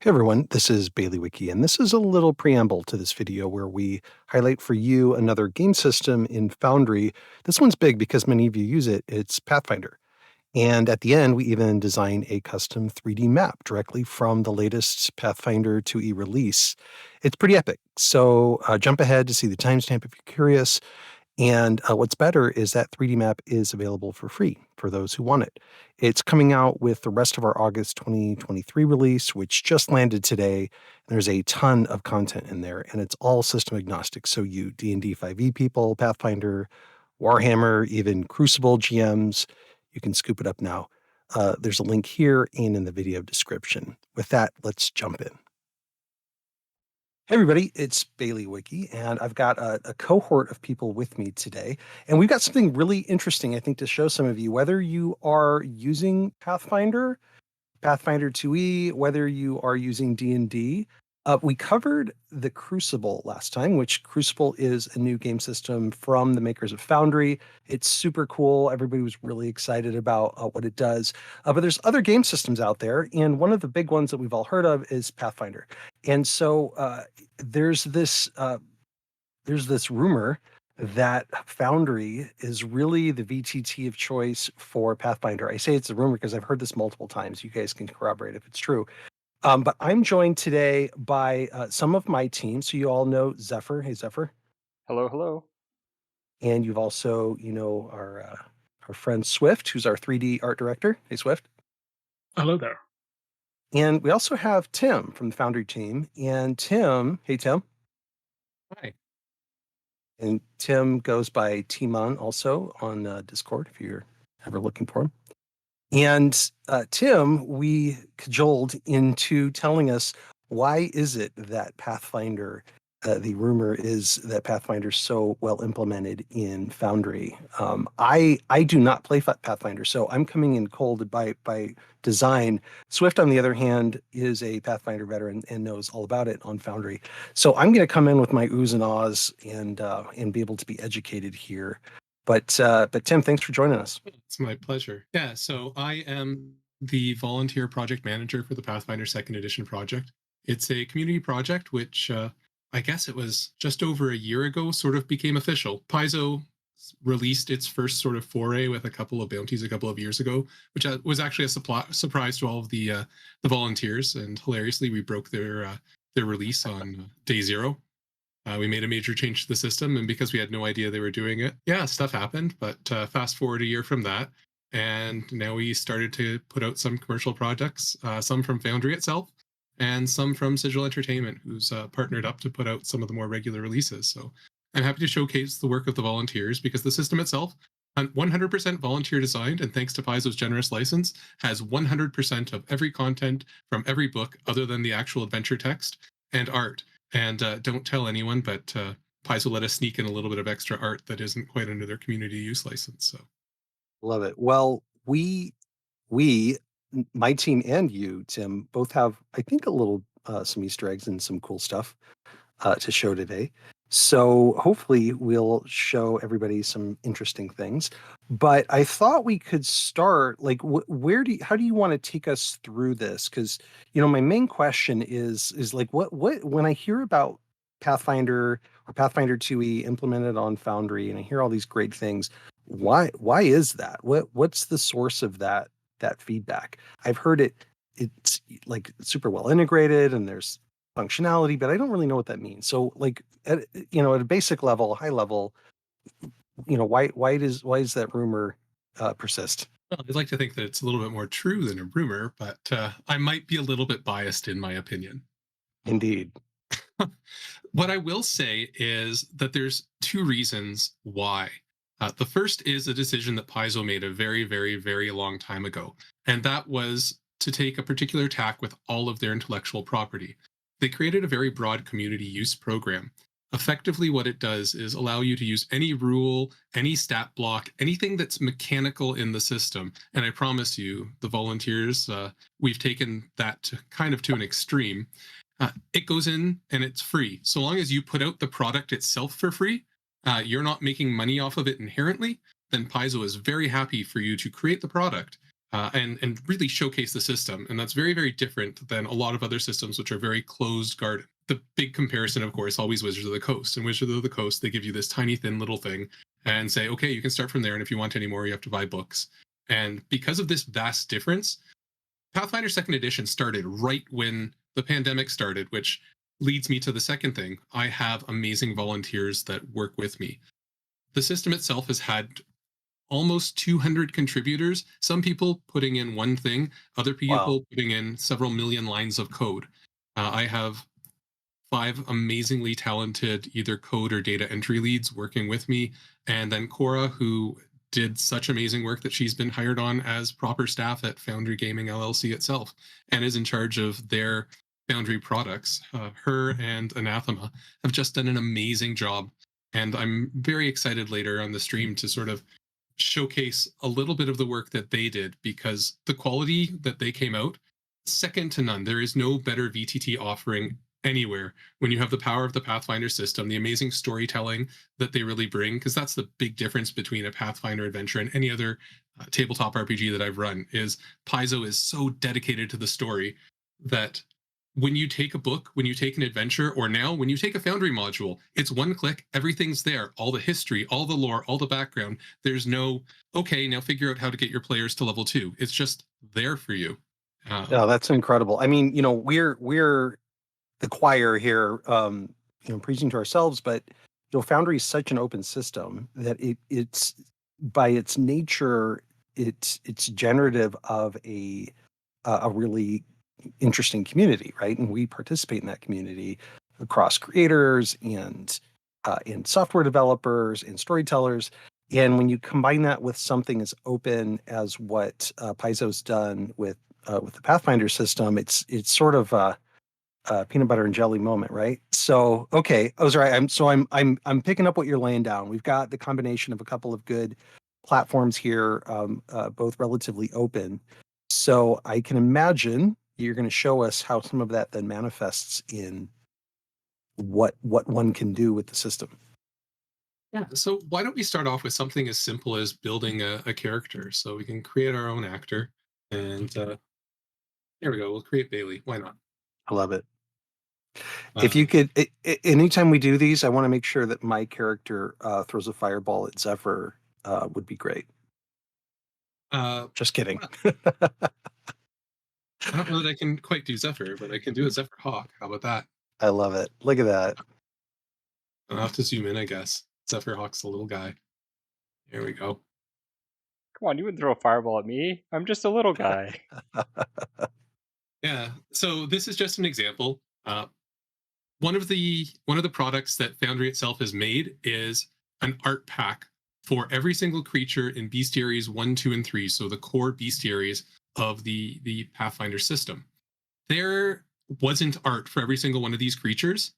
Hey everyone, this is Baileywiki, and this is a little preamble to this video where we highlight for you another game system in Foundry. This one's big because many of you use it. It's Pathfinder. And at the end, we even design a custom 3D map directly from the latest Pathfinder 2e release. It's pretty epic. So jump ahead to see the timestamp if you're curious. And what's better is that 3D map is available for free for those who want it. It's coming out with the rest of our August 2023 release, which just landed today. There's a ton of content in there, and it's all system agnostic. So you D&D 5e people, Pathfinder, Warhammer, even Crucible GMs, you can scoop it up now. There's a link here and in the video description. With that, let's jump in. Hey everybody, it's Baileywiki, and I've got a cohort of people with me today. And we've got something really interesting, I think, to show some of you, whether you are using Pathfinder, Pathfinder 2e, whether you are using D&D. We covered the Crucible last time, which Crucible is a new game system from the makers of Foundry. It's super cool. Everybody was really excited about what it does. But there's other game systems out there, and one of the big ones that we've all heard of is Pathfinder. And so there's this rumor that Foundry is really the VTT of choice for Pathfinder. I say it's a rumor because I've heard this multiple times. You guys can corroborate if it's true. But I'm joined today by some of my team. So you all know Zephyr. Hey, Zephyr. Hello, hello. And you've also, our friend Swift, who's our 3D art director. Hey, Swift. Hello there. And we also have Tim from the Foundry team. And Tim, hey, Tim. Hi. And Tim goes by TMun also on Discord if you're ever looking for him. And Tim, we cajoled into telling us why is it that Pathfinder, the rumor is that Pathfinder's so well implemented in Foundry. I do not play Pathfinder, so I'm coming in cold by design. Swift, on the other hand, is a Pathfinder veteran and knows all about it on Foundry. So I'm going to come in with my oohs and ahs and be able to be educated here. But Tim, thanks for joining us. It's my pleasure. Yeah, so I am the volunteer project manager for the Pathfinder 2nd Edition project. It's a community project which I guess it was just over a year ago sort of became official. Paizo released its first sort of foray with a couple of bounties a couple of years ago, which was actually a surprise to all of the volunteers. And hilariously, we broke their release on day zero. We made a major change to the system, and because we had no idea they were doing it, yeah, stuff happened. But fast forward a year from that, and now we started to put out some commercial projects, some from Foundry itself, and some from Sigil Entertainment, who's partnered up to put out some of the more regular releases. So I'm happy to showcase the work of the volunteers because the system itself, 100% volunteer designed, and thanks to Paizo's generous license, has 100% of every content from every book other than the actual adventure text and art. And don't tell anyone, but Paizo let us sneak in a little bit of extra art that isn't quite under their community use license. So, Love it. Well, we, my team and you, Tim, both have, I think, a little some Easter eggs and some cool stuff to show today. So hopefully we'll show everybody some interesting things. But I thought we could start, like, how do you want to take us through this? Because, my main question is like, what, when I hear about Pathfinder or Pathfinder 2e implemented on Foundry, and I hear all these great things, why is that? What's the source of that feedback? I've heard it's like super well integrated and there's functionality, but I don't really know what that means. So like at a basic level, high level, why does that rumor persist? well, I'd like to think that it's a little bit more true than a rumor, but I might be a little bit biased in my opinion. Indeed. What I will say is that there's two reasons why. The first is a decision that Paizo made a very, very, very long time ago, and that was to take a particular tack with all of their intellectual property. They created a very broad community use program. Effectively, what it does is allow you to use any rule, any stat block, anything that's mechanical in the system. And I promise you, the volunteers, we've taken that to an extreme. It goes in and it's free. So long as you put out the product itself for free, you're not making money off of it inherently, then Paizo is very happy for you to create the product and really showcase the system. And that's very, very different than a lot of other systems, which are very closed garden. The big comparison, of course, always Wizards of the Coast. And Wizards of the Coast, they give you this tiny, thin little thing and say, okay, you can start from there. And if you want any more, you have to buy books. And because of this vast difference, Pathfinder Second Edition started right when the pandemic started, which leads me to the second thing. I have amazing volunteers that work with me. The system itself has had almost 200 contributors, some people putting in one thing, other Wow. people putting in several million lines of code. I have 5 amazingly talented either code or data entry leads working with me. And then Cora, who did such amazing work that she's been hired on as proper staff at Foundry Gaming LLC itself and is in charge of their Foundry products. Her and Anathema have just done an amazing job. And I'm very excited later on the stream to sort of showcase a little bit of the work that they did because the quality that they came out, second to none. There is no better VTT offering anywhere when you have the power of the Pathfinder system, the amazing storytelling that they really bring, because that's the big difference between a Pathfinder adventure and any other tabletop RPG that I've run, is Paizo is so dedicated to the story that when you take a book, when you take an adventure, or now when you take a Foundry module, it's one click, everything's there, all the history, all the lore, all the background. There's no, okay, now figure out how to get your players to level 2. It's just there for you. No, that's incredible. I mean, we're the choir here, preaching to ourselves, but Foundry is such an open system that it's by its nature, it's generative of a really interesting community, right? And we participate in that community across creators and software developers and storytellers. And when you combine that with something as open as what Paizo's done with the Pathfinder system, it's sort of a peanut butter and jelly moment, right? So, okay, I was right. I'm picking up what you're laying down. We've got the combination of a couple of good platforms here, both relatively open. So I can imagine you're going to show us how some of that then manifests in what one can do with the system. Yeah. So why don't we start off with something as simple as building a character? So we can create our own actor. And there we go. We'll create Bailey. Why not? I love it. If you Uh, could, anytime we do these, I want to make sure that my character throws a fireball at Zephyr. Would be great. uh, Just kidding. I don't know that I can quite do Zephyr, but I can do a Zephyr Hawk. How about that? I love it. Look at that. I'll have to zoom in, I guess. Zephyr Hawk's the little guy. There we go. Come on, you wouldn't throw a fireball at me. I'm just a little guy. Yeah. So this is just an example. One of the products that Foundry itself has made is an art pack for every single creature in bestiaries 1, 2, and 3. So the core bestiaries of the Pathfinder system. There wasn't art for every single one of these creatures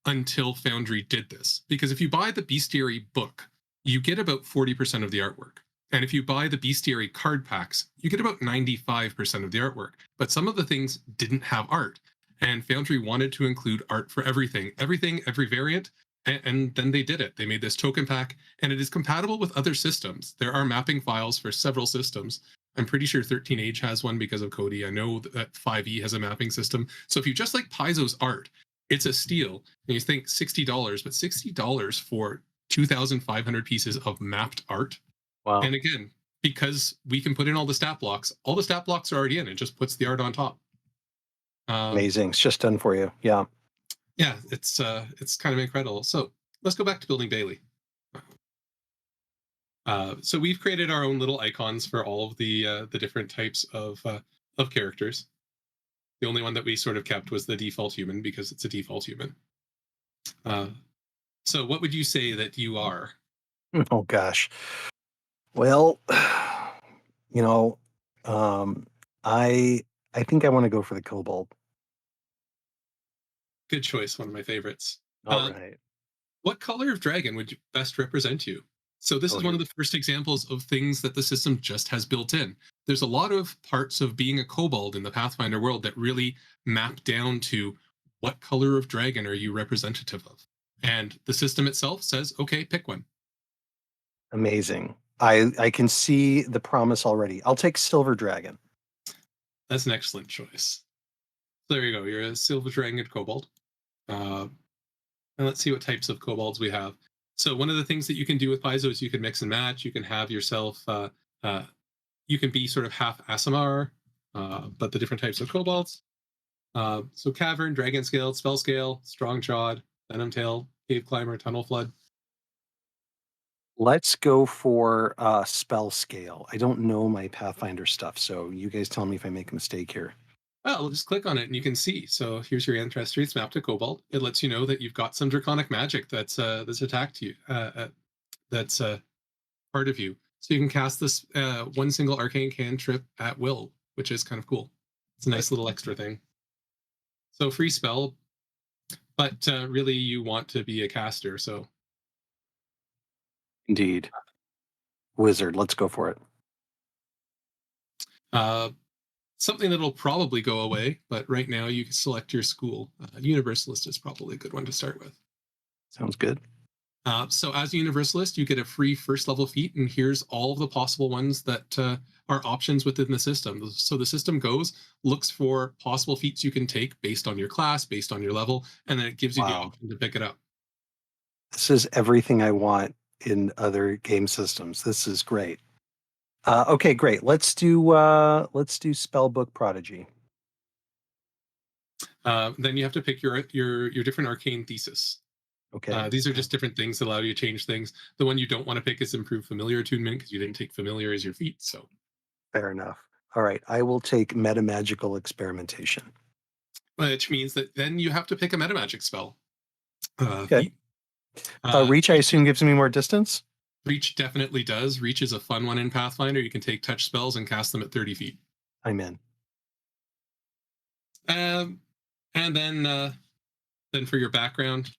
until Foundry did this. Because if you buy the bestiary book, you get about 40% of the artwork. And if you buy the bestiary card packs, you get about 95% of the artwork. But some of the things didn't have art. And Foundry wanted to include art for everything, every variant. And then they did it. They made this token pack, and it is compatible with other systems. There are mapping files for several systems. I'm pretty sure 13H has one because of Cody. I know that 5e has a mapping system. So if you just like Paizo's art, it's a steal. And you think $60, but $60 for 2,500 pieces of mapped art. Wow. And again, because we can put in all the stat blocks are already in. It just puts the art on top. Amazing. It's just done for you. Yeah. Yeah, it's kind of incredible. So let's go back to building Bailey. So we've created our own little icons for all of the different types of characters. The only one that we sort of kept was the default human because it's a default human. So what would you say that you are? Oh gosh. Well, I think I want to go for the kobold. Good choice, one of my favorites. All right. What color of dragon would best represent you? So this Oh, is one of the first examples of things that the system just has built in. There's a lot of parts of being a kobold in the Pathfinder world that really map down to what color of dragon are you representative of. And the system itself says, okay, pick one. Amazing. I can see the promise already. I'll take Silver Dragon. That's an excellent choice. So there you go. You're a Silver Dragon Kobold. And let's see what types of kobolds we have. So one of the things that you can do with Paizo is you can mix and match. You can have yourself, you can be sort of half Aasimar, but the different types of kobolds. So Cavern, Dragon Scale, Spell Scale, Strong Jawed, Venom Tail, Cave Climber, Tunnel Flood. Let's go for spell scale. I don't know my Pathfinder stuff, so you guys tell me if I make a mistake here. Well, just click on it and you can see. So here's your ancestry. It's mapped to Kobold. It lets you know that you've got some draconic magic that's attacked you. That's part of you. So you can cast this one single arcane cantrip at will, which is kind of cool. It's a nice little extra thing. So free spell, but really you want to be a caster. So Indeed. Wizard, let's go for it. something that'll probably go away, but right now you can select your school. Universalist is probably a good one to start with. Sounds good. So as a Universalist, you get a free first level feat, and here's all of the possible ones that are options within the system. So the system looks for possible feats you can take based on your class, based on your level, and then it gives you the option to pick it up. This is everything I want in other game systems. This is great. Okay, great. Let's do Spellbook Prodigy. Then you have to pick your different arcane thesis. Okay. These are just different things that allow you to change things. The one you don't want to pick is improve familiar attunement because you didn't take familiar as your feat. So Fair enough. All right, I will take metamagical experimentation. which means that then you have to pick a metamagic spell. Okay. Feat. Reach, I assume, gives me more distance? Reach definitely does. Reach is a fun one in Pathfinder. You can take touch spells and cast them at 30 feet. I'm in. And then for your background,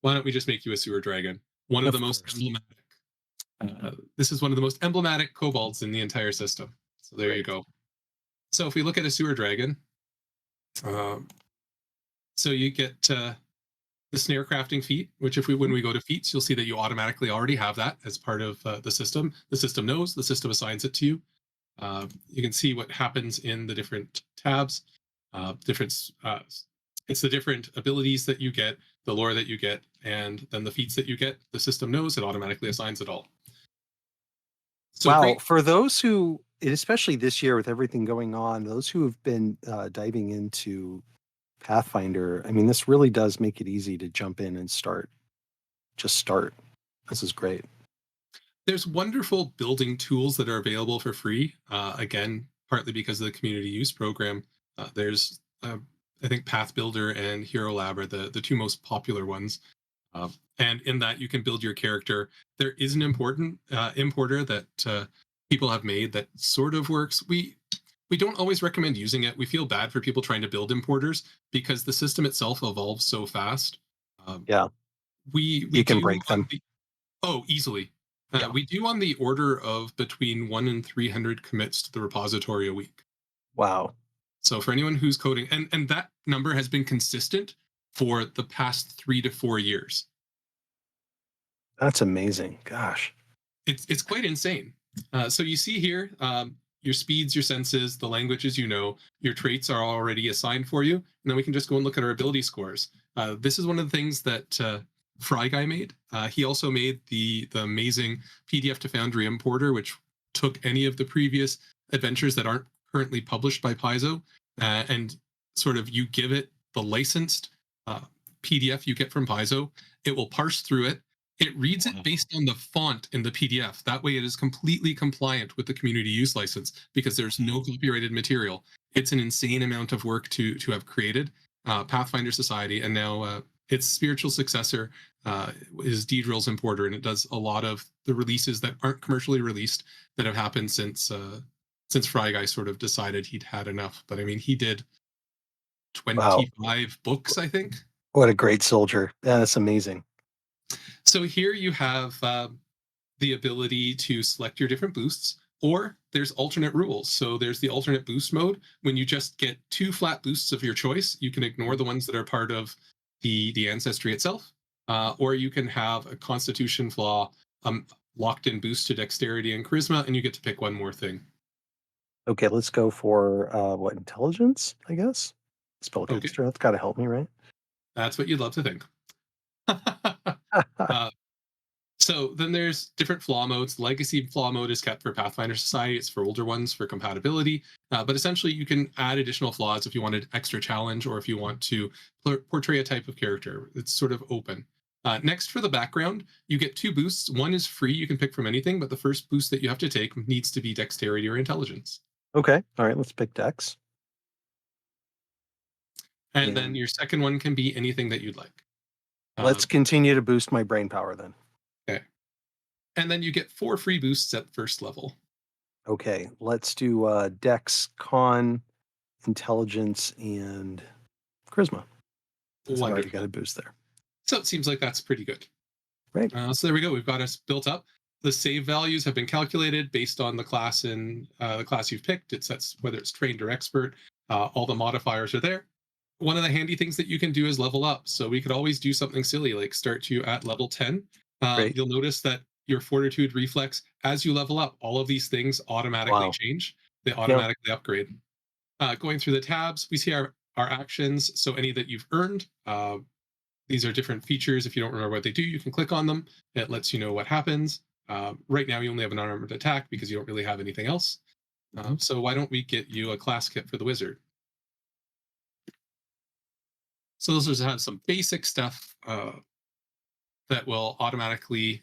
why don't we just make you a sewer dragon? One of the most emblematic. This is one of the most emblematic kobolds in the entire system. So there you go. So if we look at a sewer dragon, so you get the snare crafting feat, which when we go to feats, you'll see that you automatically already have that as part of the system. The system knows, the system assigns it to you. You can see what happens in the different tabs, it's the different abilities that you get, the lore that you get, and then the feats that you get. The system knows, it automatically assigns it all. So wow, for those who, especially this year with everything going on, those who have been diving into Pathfinder, I mean, this really does make it easy to jump in and start. Just start. This is great. There's wonderful building tools that are available for free. Again, partly because of the community use program. There's, I think, Path Builder and Hero Lab are the two most popular ones. And in that, you can build your character. There is an importer that people have made that sort of works. We don't always recommend using it. We feel bad for people trying to build importers because the system itself evolves so fast. Yeah, we can break them. Easily. We do on the order of between 1 and 300 commits to the repository a week. Wow. So for anyone who's coding, and that number has been consistent for the past 3 to 4 years. That's amazing. Gosh. It's quite insane. So you see here, your speeds, your senses, the languages you know, your traits are already assigned for you. And then we can just go and look at our ability scores. This is one of the things that Fry Guy made. He also made the amazing PDF to Foundry importer, which took any of the previous adventures that aren't currently published by Paizo, and sort of you give it the licensed PDF you get from Paizo. It will parse through it. It reads it based on the font in the PDF. That way it is completely compliant with the community use license because there's no copyrighted material. It's an insane amount of work to have created Pathfinder Society, and now its spiritual successor is Deedrill's importer, and it does a lot of the releases that aren't commercially released that have happened since Fry Guy sort of decided he'd had enough. But I mean, he did 25 books, I think. What a great soldier. Yeah, that's amazing. So here you have the ability to select your different boosts, or there's alternate rules. So there's the alternate boost mode. When you just get 2 flat boosts of your choice, you can ignore the ones that are part of the ancestry itself, or you can have a constitution flaw, locked in boost to dexterity and charisma, and you get to pick one more thing. Okay, let's go for what, intelligence, I guess? Okay, Spellcaster. That's gotta help me, right? that's what you'd love to think. uh, so then there's different flaw modes. Legacy flaw mode is kept for Pathfinder Society. It's for older ones for compatibility. But essentially, you can add additional flaws if you wanted extra challenge or if you want to portray a type of character. It's sort of open. Next, for the background, you get two boosts. One is free, you can pick from anything, but the first boost that you have to take needs to be dexterity or intelligence. Okay, all right, let's pick Dex. And then And your second one can be anything that you'd like. let's continue to boost my brain power then. Okay. And then you get 4 free boosts at first level. Okay, let's do Dex, Con, Intelligence, and Charisma. Since I've already got Wonderful. a boost there. So it seems like that's pretty good. Right. So there we go. We've got us built up. The save values have been calculated based on the class and the class you've picked. It sets whether it's trained or expert. All the modifiers are there. One of the handy things that you can do is level up. So we could always do something silly like start you at level 10. Great. You'll notice that your fortitude, reflex, as you level up, all of these things automatically Wow. change. They automatically upgrade. Going through the tabs, we see our actions. So any that you've earned. These are different features. If you don't remember what they do, you can click on them. It lets you know what happens. Right now, you only have an unarmored attack because you don't really have anything else. So why don't we get you a class kit for the wizard? So those just have some basic stuff that will automatically,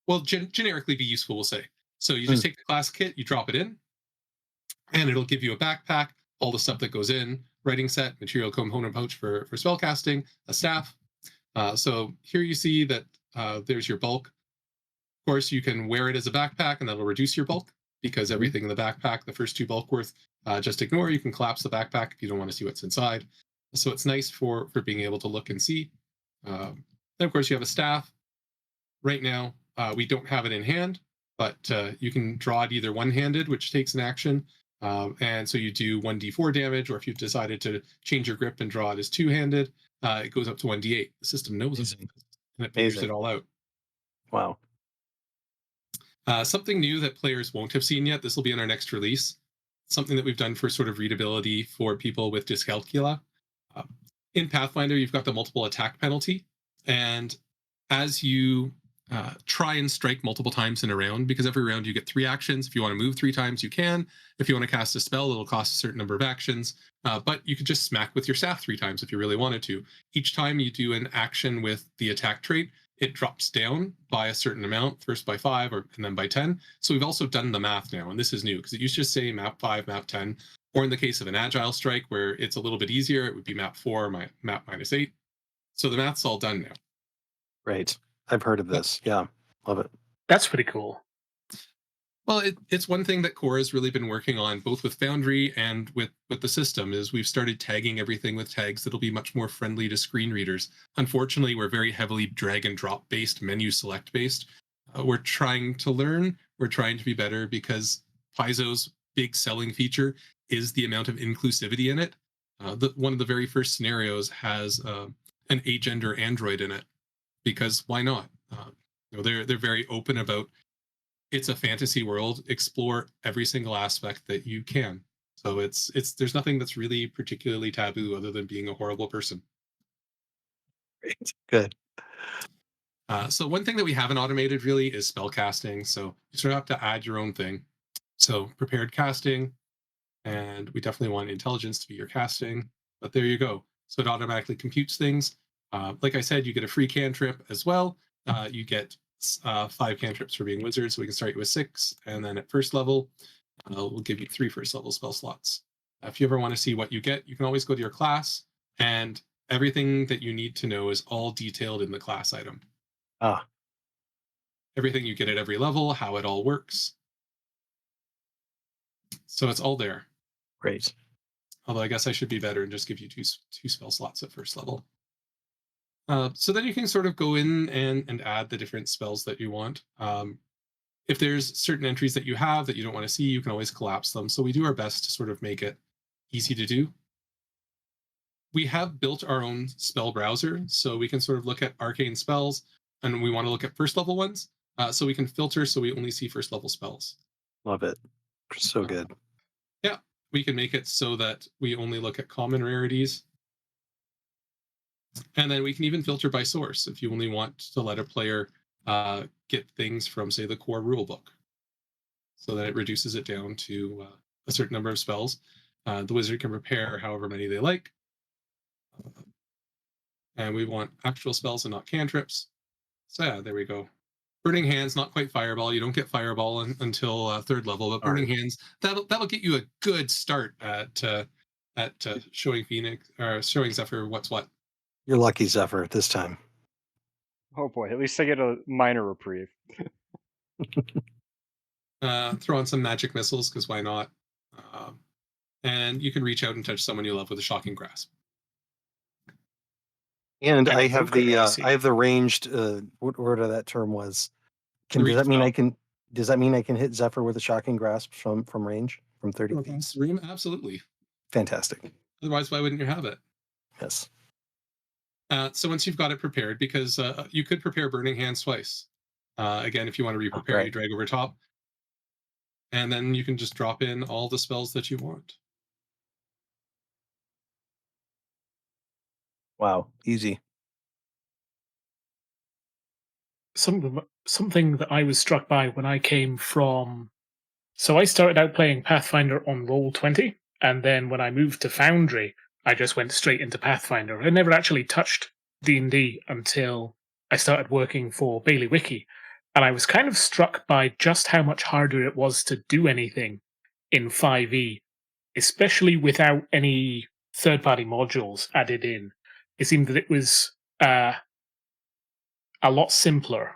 well, generically be useful, we'll say. So you just take the class kit, you drop it in, and it'll give you a backpack, all the stuff that goes in, writing set, material component pouch for spellcasting, a staff. So here you see that there's your bulk. Of course, you can wear it as a backpack, and that'll reduce your bulk because everything in the backpack, the first 2 bulk worth, just ignore. You can collapse the backpack if you don't want to see what's inside. So it's nice for being able to look and see. Then, of course, you have a staff. Right now, we don't have it in hand, but you can draw it either one-handed, which takes an action. And so you do 1d4 damage, or if you've decided to change your grip and draw it as two-handed, it goes up to 1d8. The system knows it, and it figures it all out. Wow. Something new that players won't have seen yet, this will be in our next release, something that we've done for sort of readability for people with dyscalculia. In Pathfinder, you've got the multiple attack penalty, and as you try and strike multiple times in a round, because every round you get 3 actions. If you want to move 3 times, you can. If you want to cast a spell, it'll cost a certain number of actions, but you could just smack with your staff 3 times if you really wanted to. Each time you do an action with the attack trait, it drops down by a certain amount, first by 5 and then by 10. So we've also done the math now, and this is new because it used to say map 5, map 10, or in the case of an agile strike where it's a little bit easier, it would be map 4, map -8. So the math's all done now. Right. I've heard of this. Yeah. Love it. That's pretty cool. Well, it's one thing that Core has really been working on, both with Foundry and with the system, is we've started tagging everything with tags that'll be much more friendly to screen readers. Unfortunately, we're very heavily drag and drop based, menu select based. We're trying to learn. We're trying to be better because Paizo's big selling feature is the amount of inclusivity in it. One of the very first scenarios has an agender android in it, because why not? They're very open about, it's a fantasy world, explore every single aspect that you can. So it's there's nothing that's really particularly taboo other than being a horrible person. Great. Good. So one thing that we haven't automated really is spell casting. So you sort of have to add your own thing. So prepared casting, and we definitely want intelligence to be your casting, but there you go. So it automatically computes things. Like I said, you get a free cantrip as well. You get 5 cantrips for being wizards, so we can start you with 6, and then at first level, we'll give you 3 first level spell slots. If you ever want to see what you get, you can always go to your class, and everything that you need to know is all detailed in the class item. Ah, Everything you get at every level, how it all works. So it's all there. great. Although I guess I should be better and just give you two spell slots at first level. So then you can sort of go in and add the different spells that you want. If there's certain entries that you have that you don't want to see, you can always collapse them. So we do our best to sort of make it easy to do. We have built our own spell browser, so we can sort of look at arcane spells, and we want to look at first level ones. So we can filter so we only see first level spells. Love it. So Uh, good. yeah, we can make it so that we only look at common rarities. And then we can even filter by source if you only want to let a player get things from, say, the core rulebook. So that it reduces it down to a certain number of spells. The wizard can prepare however many they like. And we want actual spells and not cantrips. So yeah, there we go. Burning Hands, not quite Fireball. You don't get Fireball until third level, but Burning Hands, that'll get you a good start at showing Phoenix or showing Zephyr what's what. You're lucky, Zephyr, this time. Oh boy, at least I get a minor reprieve. Throw on some magic missiles, because why not? And you can reach out and touch someone you love with a Shocking Grasp. And I have the ranged whatever that term was. Does that mean I can hit Zephyr with a Shocking Grasp from range from 30 feet? Absolutely. Fantastic. Otherwise, why wouldn't you have it? Yes. So once you've got it prepared, because you could prepare Burning Hands twice. Again, if you want to re-prepare, you drag over top. And then you can just drop in all the spells that you want. Wow, easy. Something that I was struck by when I came from... So I started out playing Pathfinder on Roll20, and then when I moved to Foundry, I just went straight into Pathfinder. I never actually touched D&D until I started working for Baileywiki, and I was kind of struck by just how much harder it was to do anything in 5e, especially without any third-party modules added in. It seemed that it was a lot simpler.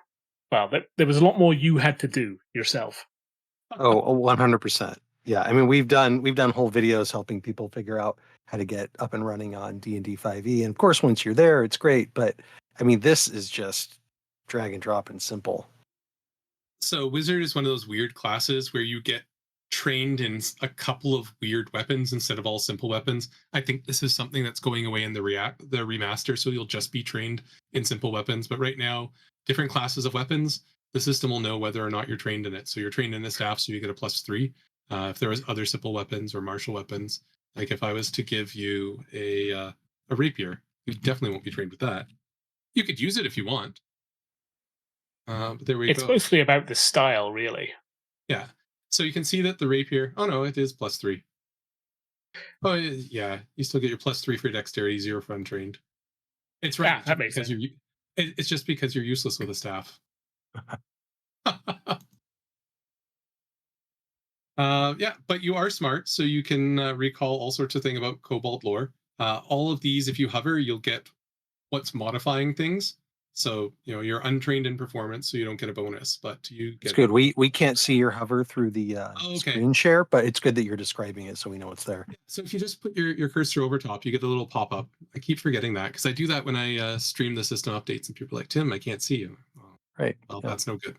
Well, there was a lot more you had to do yourself. Oh, 100%. Yeah, I mean we've done whole videos helping people figure out how to get up and running on D&D 5e, and of course once you're there, it's great. But I mean, this is just drag and drop and simple. So Wizard is one of those weird classes where you get trained in a couple of weird weapons instead of all simple weapons. I think this is something that's going away in the remaster, so you'll just be trained in simple weapons. But right now, different classes of weapons, the system will know whether or not you're trained in it. So you're trained in the staff, so you get a +3. If there was other simple weapons or martial weapons, like if I was to give you a rapier, you definitely won't be trained with that. You could use it if you want. But there we go. It's mostly about the style, really. Yeah. So you can see that the rapier, oh no, it is +3. Oh yeah, you still get your +3 for dexterity, 0 for untrained. It's right. That makes sense. It's just because you're useless with a staff. Yeah, but you are smart, so you can recall all sorts of things about Cobalt lore. All of these, if you hover, you'll get what's modifying things. So you're untrained in performance, so you don't get a bonus, but you get. It's good. We can't see your hover through the screen share, but it's good that you're describing it so we know it's there. So if you just put your cursor over top, you get a little pop up. I keep forgetting that because I do that when I stream the system updates, and people are like, "Tim, I can't see you." Right. Well, that's no good.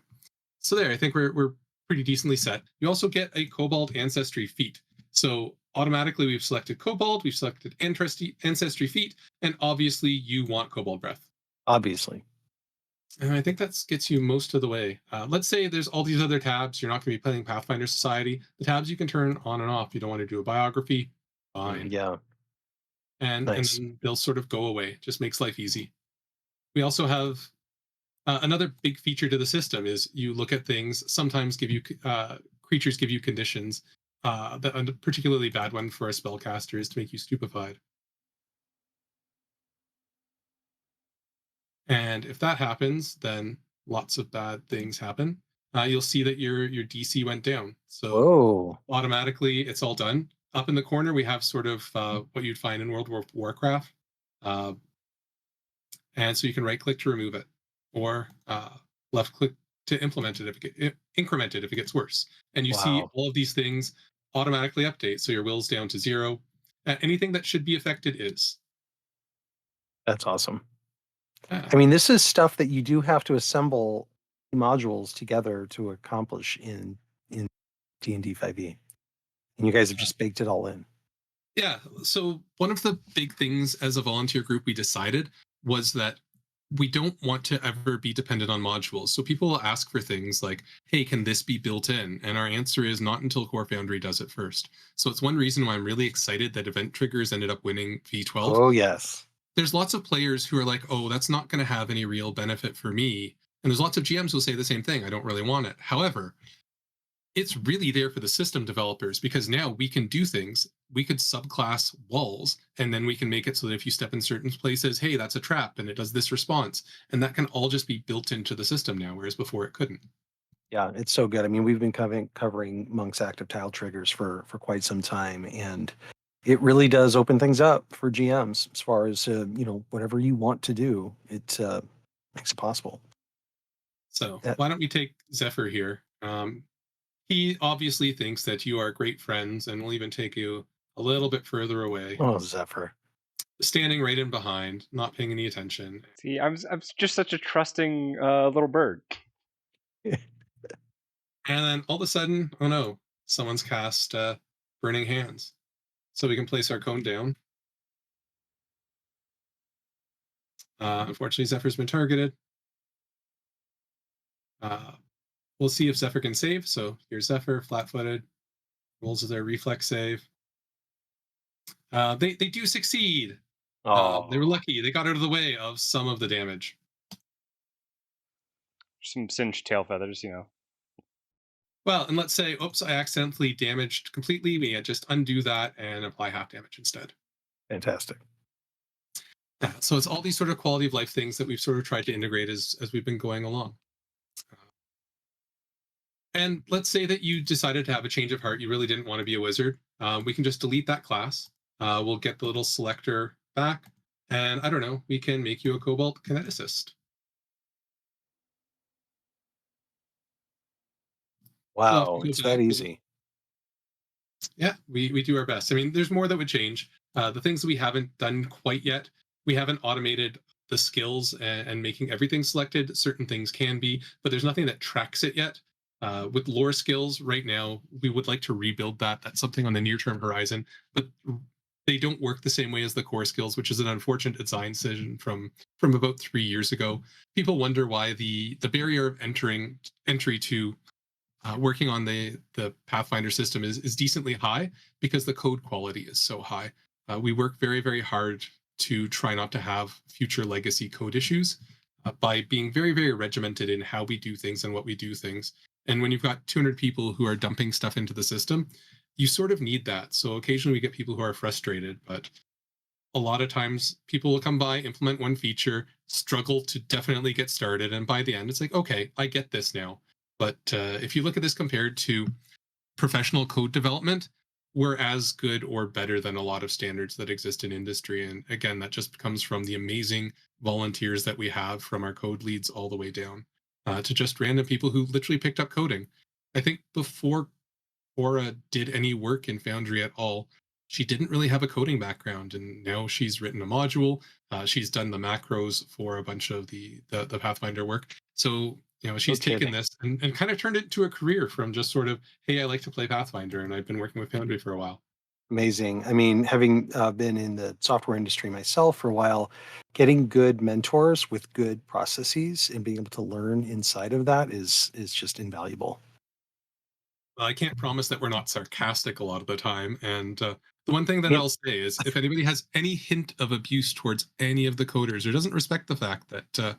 So there, I think we're pretty decently set. You also get a Cobalt Ancestry feat. So automatically we've selected Cobalt, we've selected Ancestry feat, and obviously you want Cobalt Breath. Obviously. And I think that gets you most of the way. Let's say there's all these other tabs. You're not going to be playing Pathfinder Society. The tabs you can turn on and off. You don't want to do a biography. Fine. Yeah. And then they'll sort of go away. Just makes life easy. We also have another big feature to the system is you look at things, sometimes creatures give you conditions. That a particularly bad one for a spellcaster is to make you stupefied. And if that happens, then lots of bad things happen. You'll see that your DC went down. So automatically it's all done. Up in the corner, we have sort of what you'd find in World of Warcraft. And so you can right click to remove it, or left click to implement it increment it if it gets worse. And you see all of these things automatically update. So your will's down to 0. Anything that should be affected is. That's awesome. I mean, this is stuff that you do have to assemble modules together to accomplish in D&D 5e. And you guys have just baked it all in. Yeah. So one of the big things as a volunteer group we decided was that we don't want to ever be dependent on modules. So people will ask for things like, hey, can this be built in? And our answer is not until Core Foundry does it first. So it's one reason why I'm really excited that Event Triggers ended up winning V12. Oh, yes. There's lots of players who are like, oh, that's not going to have any real benefit for me. And there's lots of GMs who say the same thing. I don't really want it. However, it's really there for the system developers because now we can do things. We could subclass walls, and then we can make it so that if you step in certain places, hey, that's a trap, and it does this response. And that can all just be built into the system now, whereas before it couldn't. Yeah, it's so good. I mean, we've been covering Monk's active tile triggers for quite some time, and it really does open things up for GMs as far as whatever you want to do. It makes it possible. So why don't we take Zephyr here? He obviously thinks that you are great friends and will even take you a little bit further away. Oh, Zephyr. Standing right in behind, not paying any attention. See, I'm just such a trusting little bird. And then all of a sudden, oh no, someone's cast Burning Hands. So we can place our cone down. Unfortunately, Zephyr's been targeted. We'll see if Zephyr can save. So here's Zephyr, flat-footed, rolls their reflex save. They do succeed. They were lucky. They got out of the way of some of the damage. Some singed tail feathers, Well, and let's say, oops, I accidentally damaged completely. We just undo that and apply half damage instead. Fantastic. Yeah, so it's all these sort of quality of life things that we've sort of tried to integrate as we've been going along. And let's say that you decided to have a change of heart. You really didn't want to be a wizard. We can just delete that class. We'll get the little selector back. And I don't know, we can make you a Cobalt Kineticist. Wow, it's that easy. Yeah, we do our best. I mean, there's more that would change. The things that we haven't done quite yet, we haven't automated the skills and making everything selected. Certain things can be, but there's nothing that tracks it yet. With lore skills right now, we would like to rebuild that. That's something on the near-term horizon, but they don't work the same way as the core skills, which is an unfortunate design decision from about 3 years ago. People wonder why the barrier of entry to working on the Pathfinder system is decently high because the code quality is so high. We work very, very hard to try not to have future legacy code issues by being very, very regimented in how we do things and what we do things. And when you've got 200 people who are dumping stuff into the system, you sort of need that. So occasionally we get people who are frustrated, but a lot of times people will come by, implement one feature, struggle to definitely get started. And by the end, it's like, okay, I get this now. But if you look at this compared to professional code development, we're as good or better than a lot of standards that exist in industry. And again, that just comes from the amazing volunteers that we have, from our code leads all the way down to just random people who literally picked up coding. I think before Cora did any work in Foundry at all, she didn't really have a coding background, and now she's written a module. She's done the macros for a bunch of the Pathfinder work. So she's taken this and kind of turned it into a career from just sort of, hey, I like to play Pathfinder, and I've been working with Foundry for a while. Amazing. I mean, having been in the software industry myself for a while, getting good mentors with good processes and being able to learn inside of that is just invaluable. Well, I can't promise that we're not sarcastic a lot of the time. And the one thing that I'll say is, if anybody has any hint of abuse towards any of the coders or doesn't respect the fact that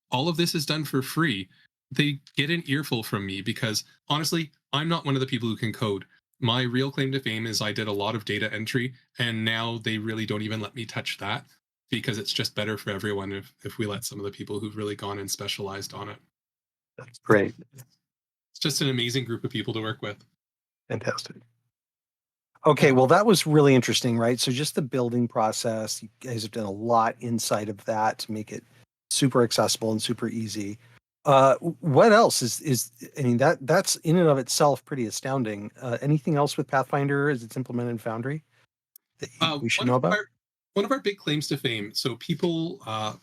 all of this is done for free, they get an earful from me, because honestly, I'm not one of the people who can code. My real claim to fame is I did a lot of data entry, and now they really don't even let me touch that, because it's just better for everyone if we let some of the people who've really gone and specialized on it. That's great. It's just an amazing group of people to work with. Fantastic. Okay, well, that was really interesting, right? So just the building process, you guys have done a lot inside of that to make it super accessible and super easy. What else is I mean, that's in and of itself pretty astounding. Anything else with Pathfinder as it's implemented in Foundry that we should know about? One of our big claims to fame. So people are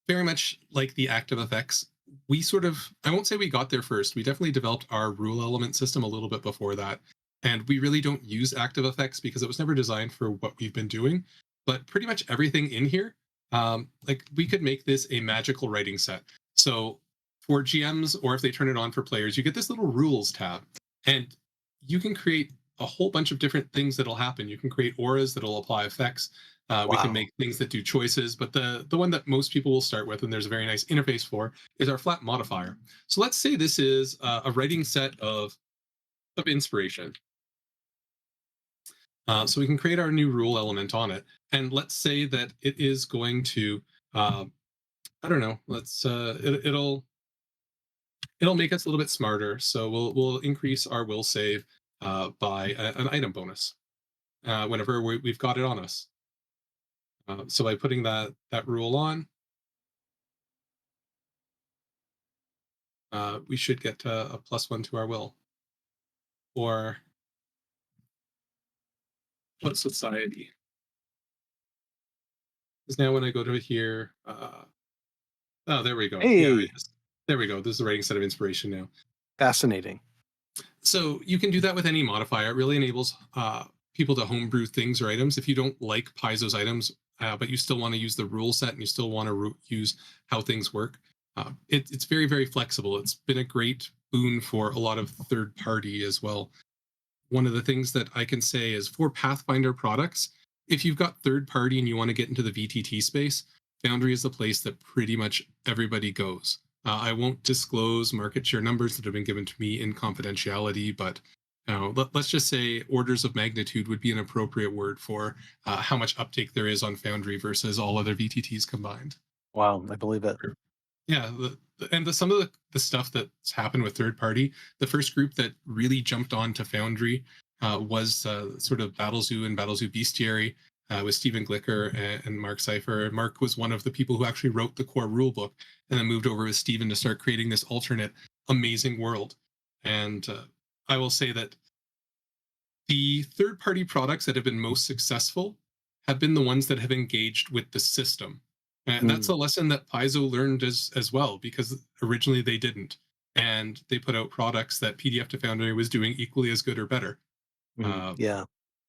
very much like the active effects. We sort of, I won't say we got there first. We definitely developed our rule element system a little bit before that. And we really don't use active effects because it was never designed for what we've been doing. but pretty much everything in here, like we could make this a magical writing set. So for GMs, or if they turn it on for players, you get this little rules tab, and you can create a whole bunch of different things that'll happen. You can create auras that'll apply effects. We can Wow. make things that do choices, but the one that most people will start with, and there's a very nice interface for, is our flat modifier. So let's say this is a writing set of inspiration. So we can create our new rule element on it, and let's say that it is going to, I don't know, it'll make us a little bit smarter. So we'll increase our will save by an item bonus whenever we've got it on us. So by putting that rule on, we should get a +1 to our will. Or what society? Because now when I go to here, oh, there we go. Yeah, Hey, there we go. This is the writing set of inspiration now. fascinating. So you can do that with any modifier. It really enables people to homebrew things or items. If you don't like Paizo's items, but you still want to use the rule set and you still want to use how things work, it's very, very flexible. It's been a great boon for a lot of third party as well. One of the things that I can say is for Pathfinder products, if you've got third party and you want to get into the VTT space, Foundry is the place that pretty much everybody goes. I won't disclose market share numbers that have been given to me in confidentiality, but let's just say orders of magnitude would be an appropriate word for how much uptake there is on Foundry versus all other VTTs combined. Wow, I believe it. Yeah, some of the stuff that's happened with third party, the first group that really jumped on to Foundry was sort of Battlezoo and Battlezoo Bestiary with Stephen Glicker and Mark Cypher. Mark was one of the people who actually wrote the core rulebook and then moved over with Stephen to start creating this alternate amazing world. And I will say that the third party products that have been most successful have been the ones that have engaged with the system. And that's a lesson that Paizo learned as well, because originally they didn't. And they put out products that PDF to Foundry was doing equally as good or better. Yeah.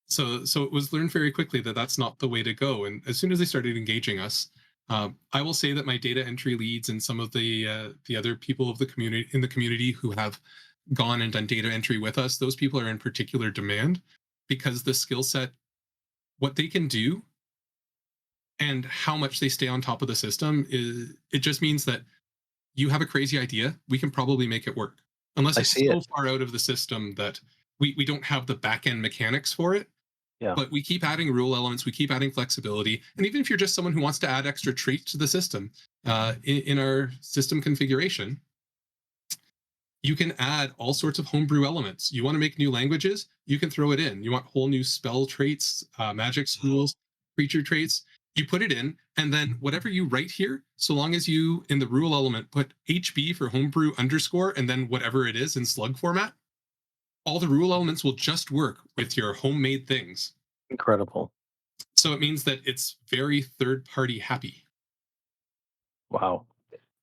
So it was learned very quickly that that's not the way to go. And as soon as they started engaging us, I will say that my data entry leads and some of the other people of the community who have gone and done data entry with us, those people are in particular demand because the skill set, what they can do and how much they stay on top of the system, it just means that you have a crazy idea, we can probably make it work. Unless I it's see so it. far out of the system that we don't have the back end mechanics for it. Yeah. But we keep adding rule elements, we keep adding flexibility. And even if you're just someone who wants to add extra traits to the system, in our system configuration, you can add all sorts of homebrew elements. You want to make new languages, you can throw it in. You want whole new spell traits, magic schools, creature traits, you put it in, and then whatever you write here, so long as you, in the rule element, put HB for homebrew underscore, and then whatever it is in slug format, all the rule elements will just work with your homemade things. Incredible. So it means that it's very third party happy. Wow.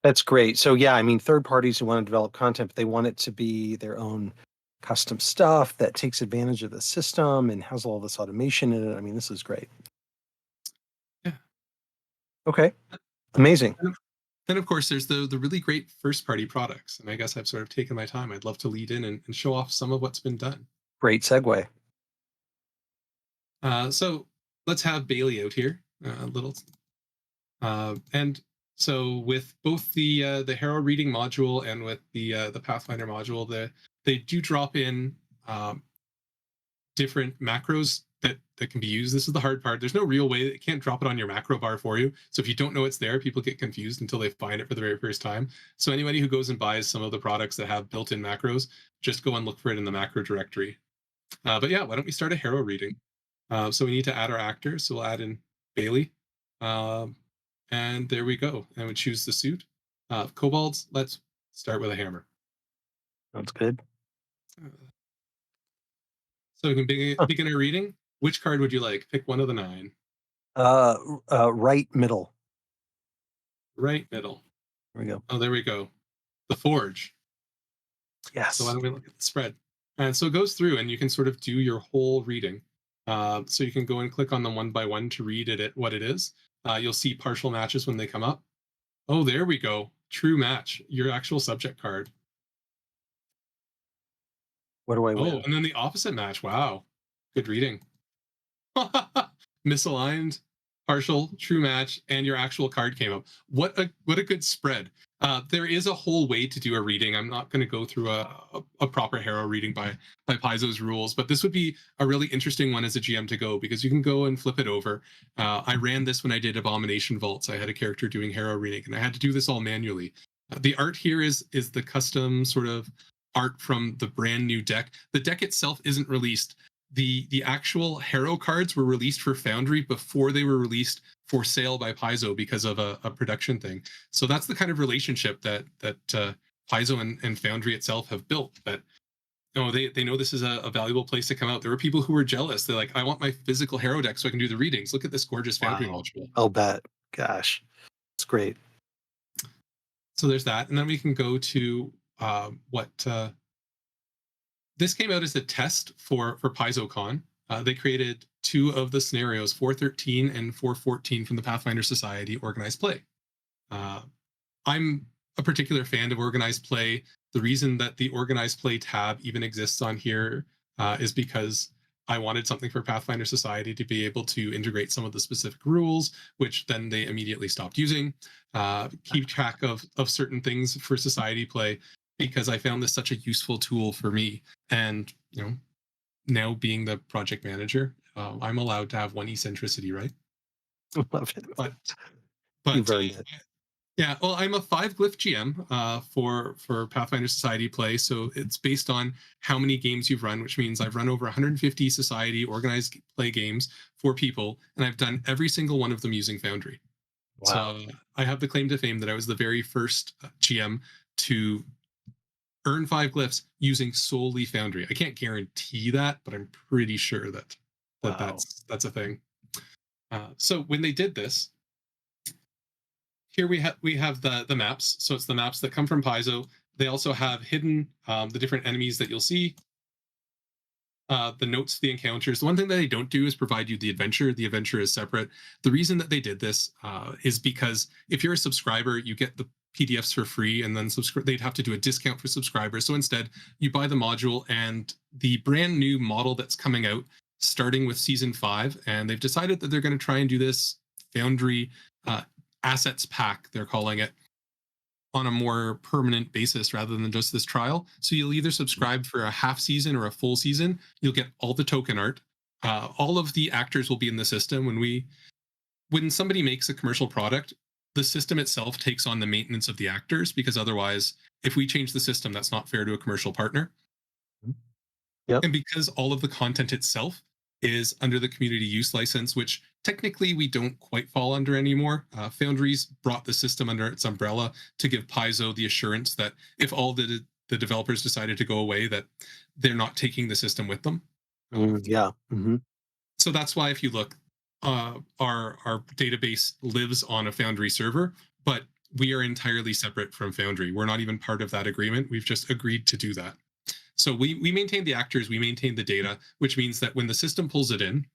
That's great. So yeah, I mean, third parties who want to develop content, but they want it to be their own custom stuff that takes advantage of the system and has all this automation in it. I mean, this is great. Yeah. Okay. Amazing. Then of course there's the really great first party products. And I guess I've sort of taken my time. I'd love to lead in and show off some of what's been done. Great segue. So let's have Bailey out here a little. And so with both the Hero reading module and with the Pathfinder module, they do drop in different macros that can be used. This is the hard part. There's no real way. It can't drop it on your macro bar for you. So if you don't know it's there, people get confused until they find it for the very first time. So anybody who goes and buys some of the products that have built-in macros, just go and look for it in the macro directory. But yeah, why don't we start a hero reading? So we need to add our actor. So we'll add in Bailey. And there we go. And we choose the suit. Kobolds, let's start with a hammer. That's good. So we can begin our reading. Which card would you like? Pick one of the 9. Right middle. Right middle. There we go. Oh, there we go. The Forge. Yes. So why don't we look at the spread? And so it goes through and you can sort of do your whole reading. So you can go and click on them one by one to read it what it is. You'll see partial matches when they come up. Oh, there we go. True match, your actual subject card. What do I Oh, win? and then the opposite match. Wow. Good reading. Misaligned, partial, true match, and your actual card came up. What a good spread. There is a whole way to do a reading. I'm not going to go through a proper hero reading by Paizo's rules, but this would be a really interesting one as a GM to go, because you can go and flip it over. I ran this when I did Abomination Vaults. I had a character doing hero reading, and I had to do this all manually. The art here is the custom sort of art from the brand new deck. The deck itself isn't released. The actual hero cards were released for Foundry before they were released for sale by Paizo because of a production thing. So that's the kind of relationship that Paizo and Foundry itself have built. That they know this is a valuable place to come out. There were people who were jealous. They're like, I want my physical hero deck so I can do the readings. Look at this gorgeous Foundry Wow. module. I'll bet. Gosh, it's great. So there's that, and then we can go to what this came out as a test for PaizoCon. They created two of the scenarios, 413 and 414 from the Pathfinder Society organized play. I'm a particular fan of organized play. The reason that the organized play tab even exists on here is because I wanted something for Pathfinder Society to be able to integrate some of the specific rules, which then they immediately stopped using, keep track of certain things for Society play, because I found this such a useful tool for me. And, now being the project manager, I'm allowed to have one eccentricity, right? Love it. But You've earned it. yeah, well, I'm a 5 glyph GM for Pathfinder Society play, so it's based on how many games you've run, which means I've run over 150 Society organized play games for people, and I've done every single one of them using Foundry. Wow. So I have the claim to fame that I was the very first GM to earn 5 glyphs using solely Foundry. I can't guarantee that, but I'm pretty sure that Wow. that's a thing. So when they did this, here we have the maps. So it's the maps that come from Paizo. They also have hidden the different enemies that you'll see, the notes, the encounters. The one thing that they don't do is provide you the adventure. The adventure is separate. The reason that they did this is because if you're a subscriber, you get the PDFs for free, and then they'd have to do a discount for subscribers. So instead, you buy the module, and the brand new model that's coming out, starting with season 5, and they've decided that they're going to try and do this Foundry assets pack, they're calling it, on a more permanent basis rather than just this trial. So you'll either subscribe for a half season or a full season. You'll get all the token art. All of the actors will be in the system. When somebody makes a commercial product, the system itself takes on the maintenance of the actors, because otherwise, if we change the system, that's not fair to a commercial partner. Yep. And because all of the content itself is under the community use license, which technically we don't quite fall under anymore. Foundry's brought the system under its umbrella to give Paizo the assurance that if all the developers decided to go away, that they're not taking the system with them. Yeah. Mm-hmm. So that's why, if you look, our database lives on a Foundry server, but we are entirely separate from Foundry. We're not even part of that agreement. We've just agreed to do that. So we maintain the actors, we maintain the data, which means that when the system pulls it in,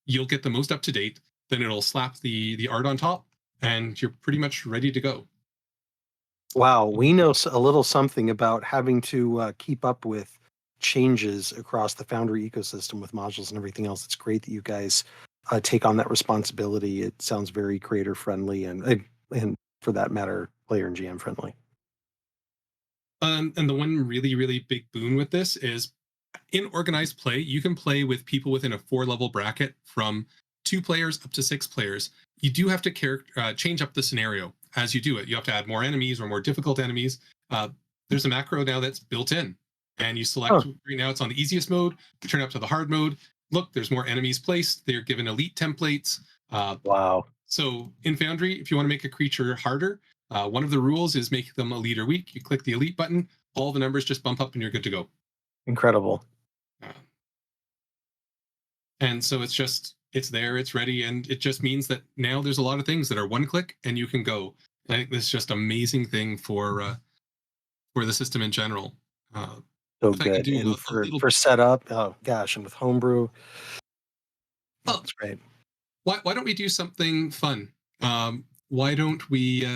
you'll get the most up to date. Then it'll slap the art on top, and you're pretty much ready to go. Wow, we know a little something about having to keep up with changes across the Foundry ecosystem with modules and everything else. It's great that you guys take on that responsibility. It sounds very creator friendly and for that matter, player and GM friendly. And the one really, really big boon with this is, in organized play, you can play with people within a 4-level bracket from 2 players up to 6 players. You do have to change up the scenario as you do it. You have to add more enemies or more difficult enemies. There's a macro now that's built in, and you select, right now it's on the easiest mode, you turn it up to the hard mode. Look, there's more enemies placed. They're given elite templates. Wow. So in Foundry, if you want to make a creature harder, one of the rules is make them elite or weak. You click the elite button, all the numbers just bump up and you're good to go. Incredible. And so it's there, it's ready, and it just means that now there's a lot of things that are one click and you can go. I think this is just an amazing thing for the system in general. So if I can good. do And a little for setup, oh gosh, and with homebrew, well, that's great. why don't we do something fun? Why don't we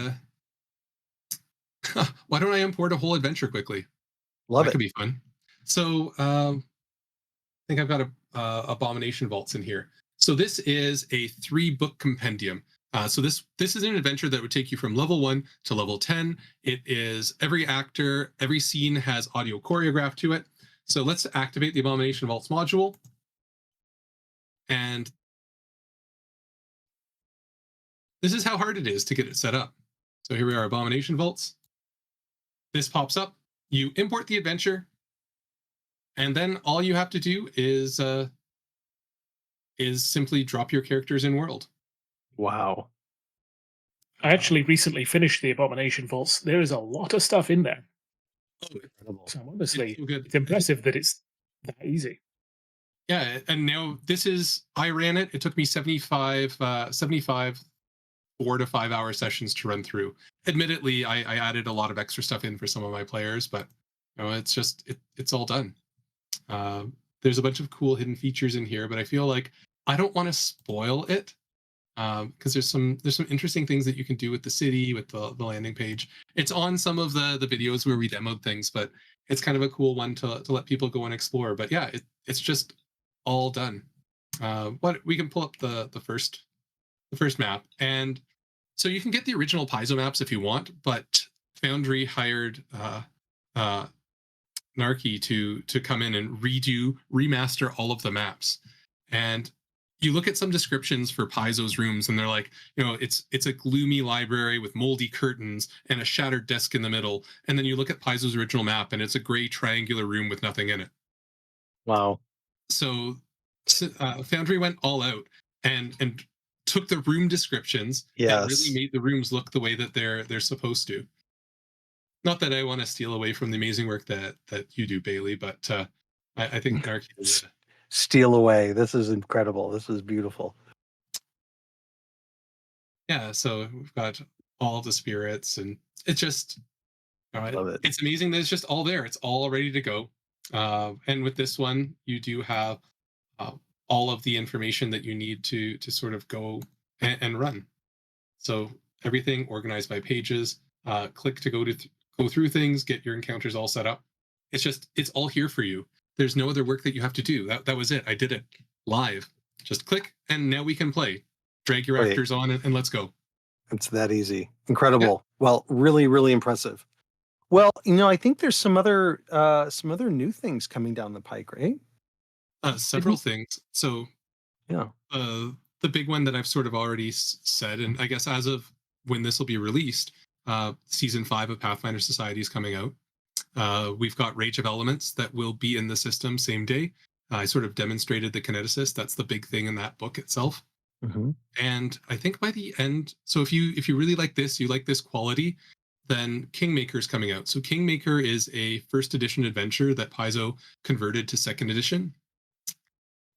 why don't I import a whole adventure quickly? Love That it. could be fun. So I think I've got a Abomination Vaults in here. So this is a 3-book compendium. So this is an adventure that would take you from level 1 to level 10. It is every actor, every scene has audio choreographed to it. So let's activate the Abomination Vaults module. And this is how hard it is to get it set up. So here we are, Abomination Vaults. This pops up. You import the adventure, and then all you have to do is simply drop your characters in world. Wow. I actually recently finished the Abomination Vaults. There is a lot of stuff in there. Incredible. So It's honestly, so good. it's impressive that it's that easy. Yeah, and now this is, I ran it. It took me 75 4 to 5 hour sessions to run through. Admittedly, I added a lot of extra stuff in for some of my players, but it's just it's all done. There's a bunch of cool hidden features in here, but I feel like I don't want to spoil it because there's some interesting things that you can do with the city, with the landing page. It's on some of the videos where we demoed things, but it's kind of a cool one to let people go and explore. But yeah, it's just all done. What we can pull up the first map, and so you can get the original Paizo maps if you want, but Foundry hired uh, Narky to come in and remaster all of the maps. And you look at some descriptions for Paizo's rooms, and they're like, it's a gloomy library with moldy curtains and a shattered desk in the middle. And then you look at Paizo's original map, and it's a gray triangular room with nothing in it. Wow. So Foundry went all out and took the room descriptions and really Yes. made the rooms look the way that they're supposed to. Not that I want to steal away from the amazing work that you do, Bailey, but I think Narky. Steal away. This is incredible. This is beautiful. Yeah, so we've got all the spirits, and it's just Love it. it's amazing that it's just all there. It's all ready to go. And with this one, you do have uh, all of the information that you need to sort of go and run. So everything organized by pages. Click to go through things, get your encounters all set up. It's all here for you. There's no other work that you have to do. That was it. I did it live. Just click, and now we can play. Drag your actors on, and let's go. It's that easy. Incredible. Yeah. Well, really, really impressive. Well, I think there's some other new things coming down the pike, right? Several things. So yeah, the big one that I've sort of already said, and I guess as of when this will be released, season 5 of Pathfinder Society is coming out. We've got Rage of Elements that will be in the system same day. I sort of demonstrated the kineticist. That's the big thing in that book itself. Mm-hmm. And I think by the end, so if you really like this, you like this quality, then Kingmaker is coming out. So Kingmaker is a first edition adventure that Paizo converted to second edition.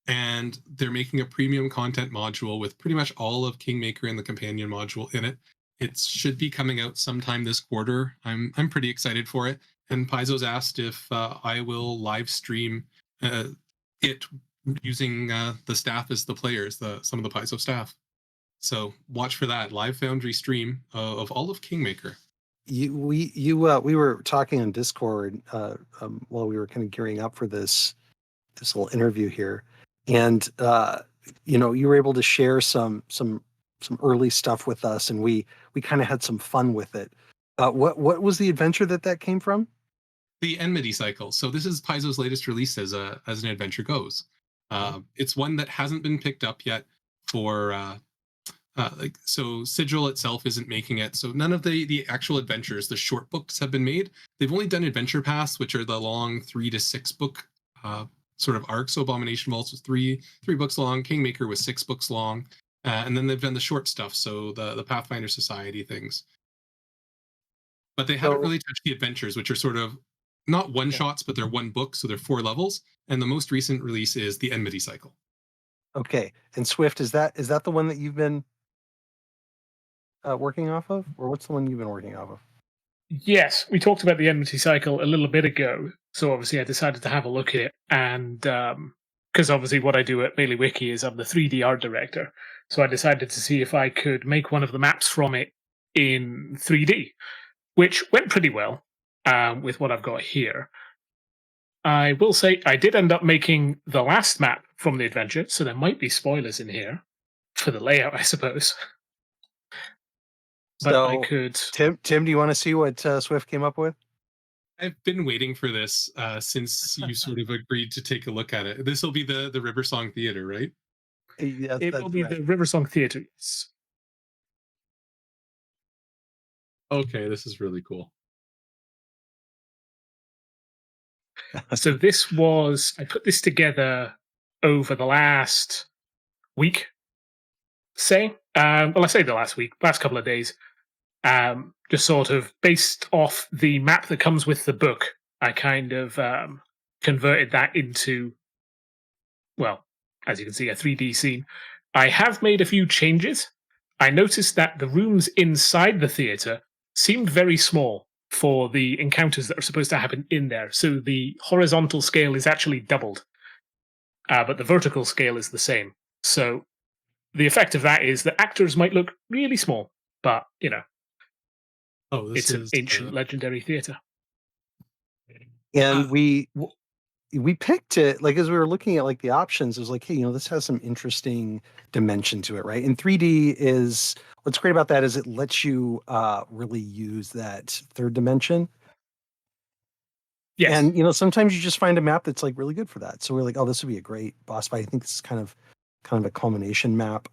And they're making a premium content module with pretty much all of Kingmaker and the companion module in it. It should be coming out sometime this quarter. I'm pretty excited for it. And Paizo's asked if I will live stream it using the staff as the players, some of the Paizo staff. So watch for that live Foundry stream of all of Kingmaker. We were talking on Discord while we were kind of gearing up for this little interview here, and you were able to share some early stuff with us, and we kind of had some fun with it. What was the adventure that came from? The Enmity Cycle. So this is Paizo's latest release as an adventure goes. It's one that hasn't been picked up yet for so Sigil itself isn't making it. So none of the actual adventures, the short books, have been made. They've only done Adventure Paths, which are the long 3 to 6 book sort of arcs. So Abomination Vaults was three books long. Kingmaker was 6 books long, and then they've done the short stuff. So the Pathfinder Society things. But they haven't really touched the adventures, which are sort of not one shots, but they're one book, so they're 4 levels. And the most recent release is the Enmity Cycle. Okay, and Swift, is that the one that you've been working off of, or what's the one you've been working off of? Yes, we talked about the enmity cycle a little bit ago. So obviously, I decided to have a look at it, and because obviously, what I do at Baileywiki is I'm the 3D art director. So I decided to see if I could make one of the maps from it in 3D, which went pretty well with what I've got here. I will say I did end up making the last map from the adventure, so there might be spoilers in here for the layout, I suppose. But I So, could. Tim, do you want to see what Swift came up with? I've been waiting for this since you sort of agreed to take a look at it. This will be the River Song Theater, right? Yes, It will that's be right. the Riversong Theatre. Yes. Okay, this is really cool. So this was I put this together over the last week. I say the last couple of days. Just sort of based off the map that comes with the book. I kind of converted that into, well, as you can see, a 3D scene. I have made a few changes. I noticed that the rooms inside the theatre seemed very small for the encounters that are supposed to happen in there. So the horizontal scale is actually doubled, but the vertical scale is the same. So the effect of that is that actors might look really small, but Oh, this it's an is ancient legendary theatre. And we picked it like as we were looking at like the options, it was like, hey, this has some interesting dimension to it, right? And 3D is what's great about that is it lets you really use that third dimension. Yes. And sometimes you just find a map that's like really good for that. So we're like, oh, this would be a great boss fight. I think this is kind of a culmination map,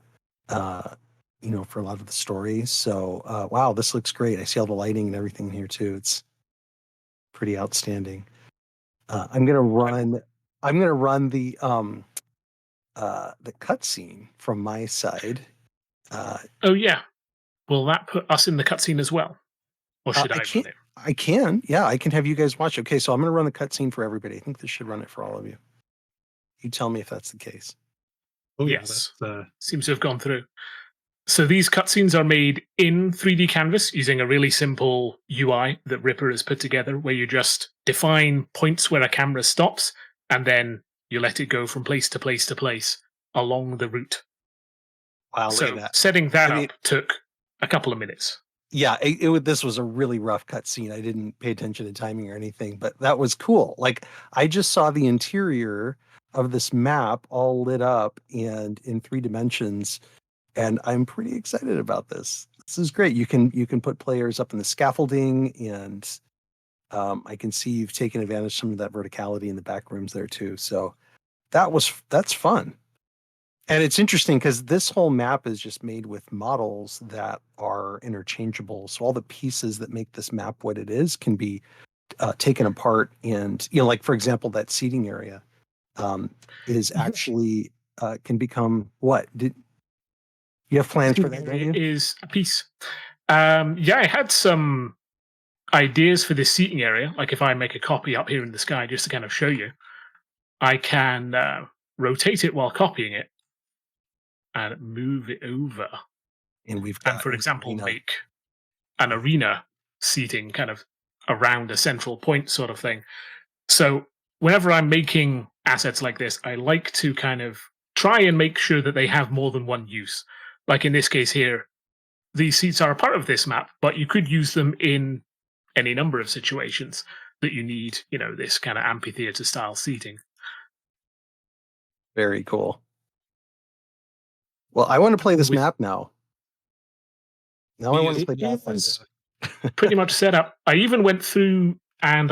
for a lot of the story. So wow, this looks great. I see all the lighting and everything here too. It's pretty outstanding. I'm gonna run the cutscene from my side. Oh yeah. Will that put us in the cutscene as well, or should I run it? I can. Yeah, I can have you guys watch. Okay, so I'm gonna run the cutscene for everybody. I think this should run it for all of you. You tell me if that's the case. oh yeah, Yes. that's Seems to have gone through. So these cutscenes are made in 3D Canvas using a really simple UI that Ripper has put together, where you just define points where a camera stops, and then you let it go from place to place to place along the route. Wow, look at So that. setting that up took a couple of minutes. Yeah, this was a really rough cutscene. I didn't pay attention to timing or anything, but that was cool. Like I just saw the interior of this map all lit up and in 3 dimensions, and I'm pretty excited about this. This is great. You can put players up in the scaffolding, and I can see you've taken advantage of some of that verticality in the back rooms there too. So that's fun. And it's interesting because this whole map is just made with models that are interchangeable. So all the pieces that make this map what it is can be taken apart. And, like, for example, that seating area is actually can become what? Did you have plans for that? It is a piece. Yeah, I had some ideas for this seating area. Like if I make a copy up here in the sky just to kind of show you, I can rotate it while copying it and move it over. And we've got, for example, make an arena seating kind of around a central point sort of thing. So whenever I'm making assets like this, I like to kind of try and make sure that they have more than one use. Like in this case here, these seats are a part of this map, but you could use them in any number of situations that you need, this kind of amphitheater style seating. Very cool. Well, I want to play this map now. Now I want to play Pathfinder. Pretty much set up. I even went through and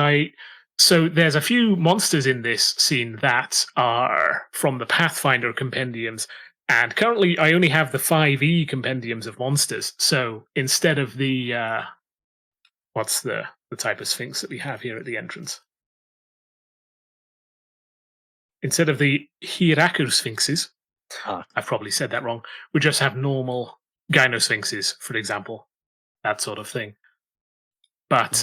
so there's a few monsters in this scene that are from the Pathfinder compendiums, and currently I only have the 5e compendiums of monsters. So instead of the what's the type of sphinx that we have here at the entrance? Instead of the Hiraku sphinxes, I've probably said that wrong. We just have normal gynosphinxes, for example, that sort of thing. But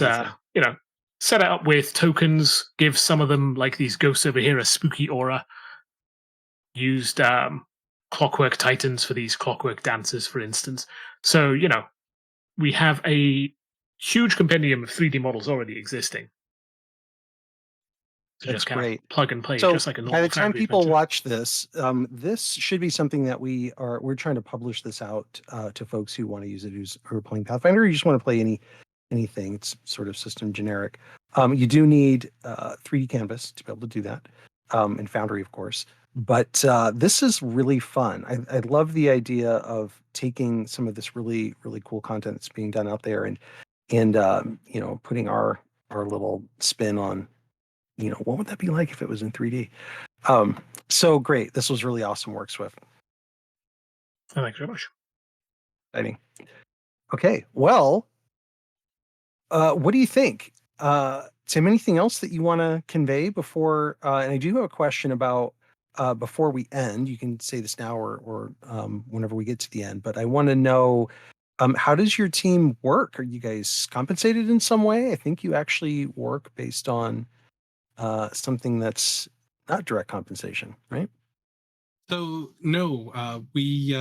set it up with tokens, give some of them, like these ghosts over here, a spooky aura. Used clockwork titans for these clockwork dancers, for instance. So we have a huge compendium of 3D models already existing. To That's just kind great. of plug and play, So just like a by normal the time Foundry people adventure. watch this, this should be something that we're trying to publish this out to folks who want to use it, who are playing Pathfinder, or you just want to play anything. It's sort of system generic. You do need 3D canvas to be able to do that, in Foundry, of course. But this is really fun. I love the idea of taking some of this really, really cool content that's being done out there and putting our little spin on, what would that be like if it was in 3D? So great. This was really awesome work, Swift. Thanks very much. Exciting. Okay, well, what do you think? Tim, anything else that you want to convey before, and I do have a question about before we end. You can say this now or whenever we get to the end, but I want to know, how does your team work? Are you guys compensated in some way? I think you actually work based on something that's not direct compensation, right? So no, we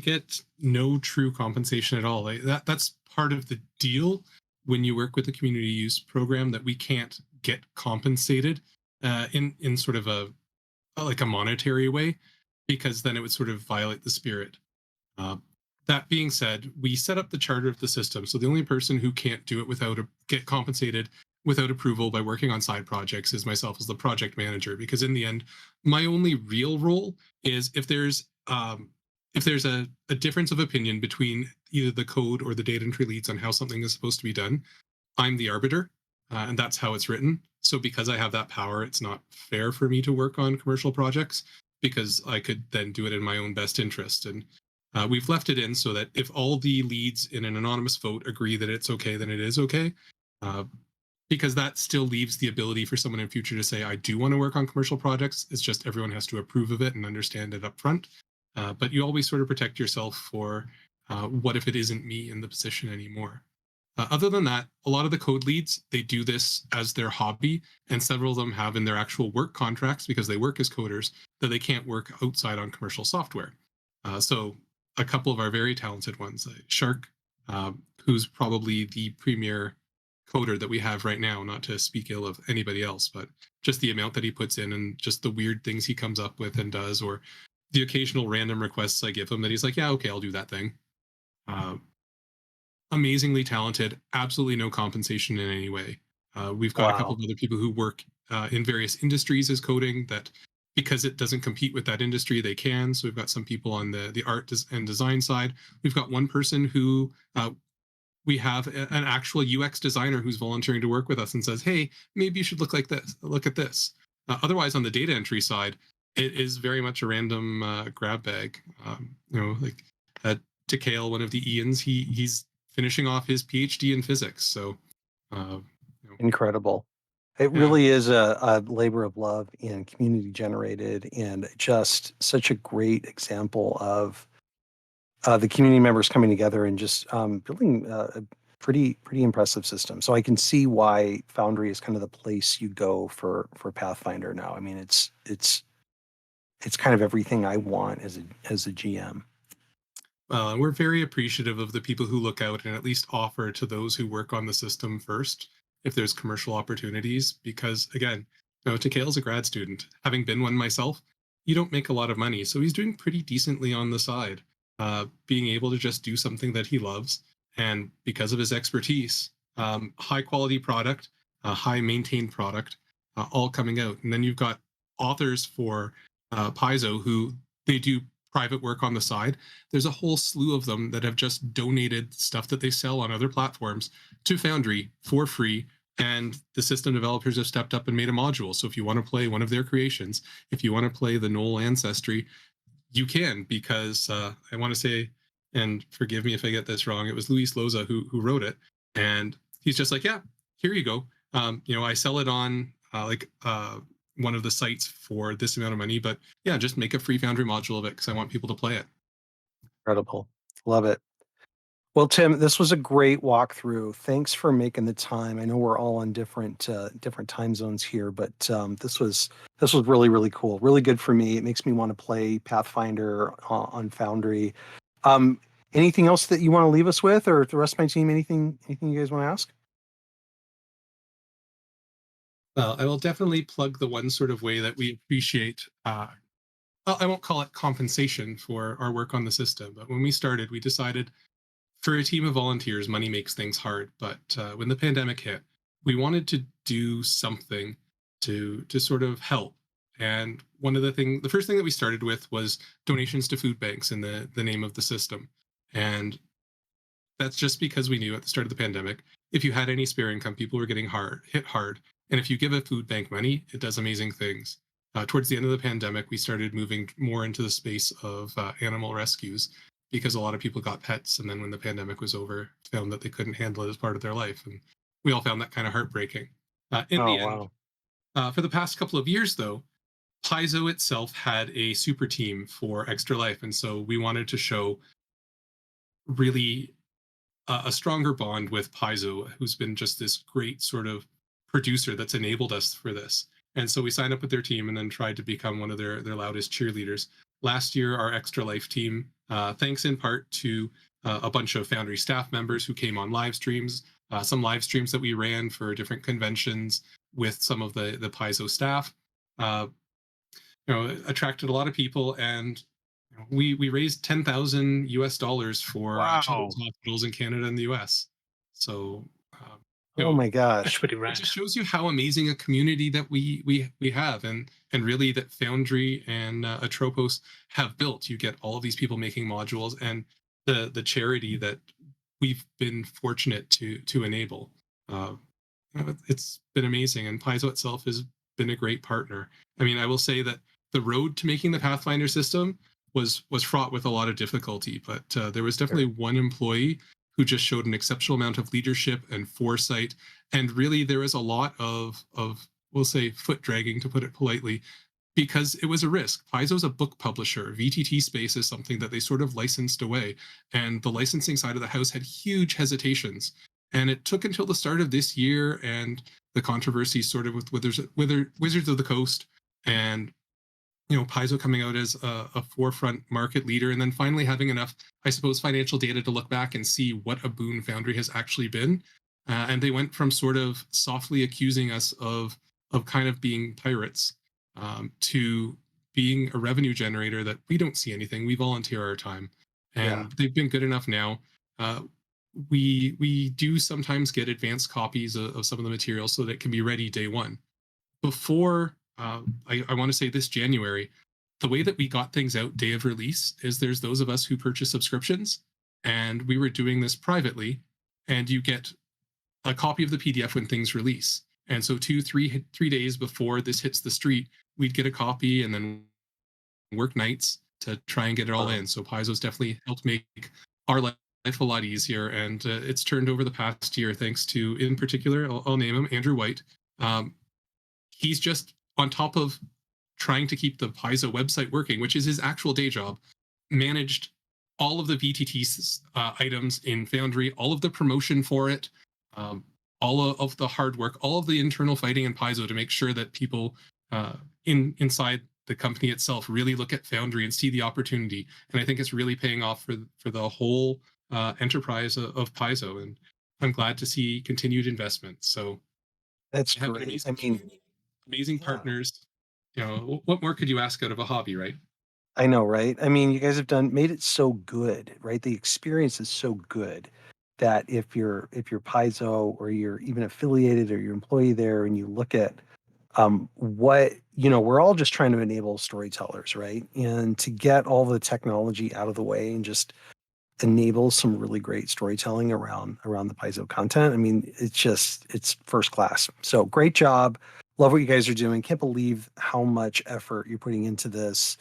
get no true compensation at all. Like that's part of the deal when you work with the community use program, that we can't get compensated in sort of a like a monetary way, because then it would sort of violate the spirit. Uh, that being said, we set up the charter of the system, so the only person who can't do it without get compensated without approval by working on side projects is myself as the project manager. Because in the end, my only real role is if there's a difference of opinion between either the code or the data entry leads on how something is supposed to be done, I'm the arbiter, and that's how it's written. So because I have that power, it's not fair for me to work on commercial projects, because I could then do it in my own best interest. And we've left it in so that if all the leads in an anonymous vote agree that it's okay, then it is okay. Because that still leaves the ability for someone in future to say, I do want to work on commercial projects. It's just everyone has to approve of it and understand it up front. But you always sort of protect yourself for what if it isn't me in the position anymore. Other than that, a lot of the code leads, they do this as their hobby, and several of them have in their actual work contracts, because they work as coders, that they can't work outside on commercial software. So a couple of our very talented ones, Shark, who's probably the premier coder that we have right now, not to speak ill of anybody else, but just the amount that he puts in and just the weird things he comes up with and does, or the occasional random requests I give him that he's like, yeah, okay, I'll do that thing. Amazingly talented, absolutely no compensation in any way. We've got a couple of other people who work in various industries as coding, that because it doesn't compete with that industry, they can. So we've got some people on the art and design side. We've got one person who we have an actual UX designer who's volunteering to work with us and says, hey, maybe you should look at this. Otherwise, on the data entry side, it is very much a random grab bag. Like Takale, one of the Ians, he's finishing off his PhD in physics. So incredible. It really is a labor of love and community generated, and just such a great example of the community members coming together and just building a pretty impressive system. So I can see why Foundry is kind of the place you go for Pathfinder now. I mean, it's kind of everything I want as a GM. We're very appreciative of the people who look out and at least offer to those who work on the system first if there's commercial opportunities, because again, Takale's a grad student. Having been one myself, you don't make a lot of money, so he's doing pretty decently on the side, being able to just do something that he loves. And because of his expertise, high quality product, high maintained product, all coming out. And then you've got authors for Paizo who they do private work on the side. There's a whole slew of them that have just donated stuff that they sell on other platforms to Foundry for free, and the system developers have stepped up and made a module. So if you want to play one of their creations, if you want to play the Knoll Ancestry, you can, because I want to say, and forgive me if I get this wrong, it was Luis Loza who wrote it, and he's just like, yeah, here you go. I sell it on one of the sites for this amount of money, but yeah, just make a free Foundry module of it because I want people to play it. Incredible. Love it. Well, Tim, this was a great walkthrough. Thanks for making the time. I know we're all on different time zones here, but this was really, really cool. Really good for me. It makes me want to play Pathfinder on Foundry. Anything else that you want to leave us with, or the rest of my team, anything you guys want to ask? Well, I will definitely plug the one sort of way that we appreciate. Well, I won't call it compensation for our work on the system, but when we started, we decided for a team of volunteers, money makes things hard. But when the pandemic hit, we wanted to do something to sort of help. And the first thing that we started with was donations to food banks in the name of the system. And that's just because we knew at the start of the pandemic, if you had any spare income, people were getting hit hard. And if you give a food bank money, it does amazing things. Towards the end of the pandemic, we started moving more into the space of animal rescues because a lot of people got pets. And then when the pandemic was over, found that they couldn't handle it as part of their life. And we all found that kind of heartbreaking. In Oh, the end, wow. for the past couple of years, though, Paizo itself had a super team for Extra Life. And so we wanted to show really a stronger bond with Paizo, who's been just this great sort of producer that's enabled us for this. And so we signed up with their team and then tried to become one of their loudest cheerleaders. Last year, our Extra Life team, thanks in part to a bunch of Foundry staff members who came on live streams, some live streams that we ran for different conventions with some of the Paizo staff, uh, attracted a lot of people, and we raised 10,000 US dollars for Wow. children's hospitals in Canada and the US. So, um, you Oh know, my That's gosh. pretty it rad. just shows you how amazing a community that we have, and really that Foundry and Atropos have built. You get all of these people making modules, and the charity that we've been fortunate to enable. Uh, it's been amazing, and Paizo itself has been a great partner. I mean, I will say that the road to making the Pathfinder system was fraught with a lot of difficulty, but there was definitely Sure. one employee who just showed an exceptional amount of leadership and foresight, and really there was a lot of we'll say foot dragging, to put it politely, because it was a risk. Paizo's a book publisher. VTT space is something that they sort of licensed away, and the licensing side of the house had huge hesitations. And it took until the start of this year and the controversy sort of with Wizards of the Coast, and Paizo coming out as a forefront market leader, and then finally having enough, I suppose, financial data to look back and see what a boon Foundry has actually been. And they went from sort of softly accusing us of kind of being pirates, to being a revenue generator that we don't see anything. We volunteer our time, Yeah. and they've been good enough now. Uh, we do sometimes get advanced copies of some of the material so that it can be ready day one. Before, I want to say this January, the way that we got things out day of release is there's those of us who purchase subscriptions, and we were doing this privately, and you get a copy of the PDF when things release. And so 3 days before this hits the street, we'd get a copy and then work nights to try and get it all Wow. in. So Paizo's definitely helped make our life a lot easier, and it's turned over the past year thanks to, in particular, I'll name him, Andrew White. Um, he's just on top of trying to keep the Paizo website working, which is his actual day job, managed all of the VTT items in Foundry, all of the promotion for it, um, all of the hard work, all of the internal fighting in Paizo to make sure that people inside the company itself really look at Foundry and see the opportunity. And I think it's really paying off for the whole enterprise of Paizo. And I'm glad to see continued investment. So That's I have an great. I amazing mean, community, amazing yeah. partners. What more could you ask out of a hobby, right? I know, right? I mean, you guys have made it so good, right? The experience is so good that if you're Paizo or you're even affiliated or you're employee there and you look at what we're all just trying to enable storytellers, right? And to get all the technology out of the way and just enable some really great storytelling around the Paizo content. I mean, it's first class. So great job. Love what you guys are doing. Can't believe how much effort you're putting into this,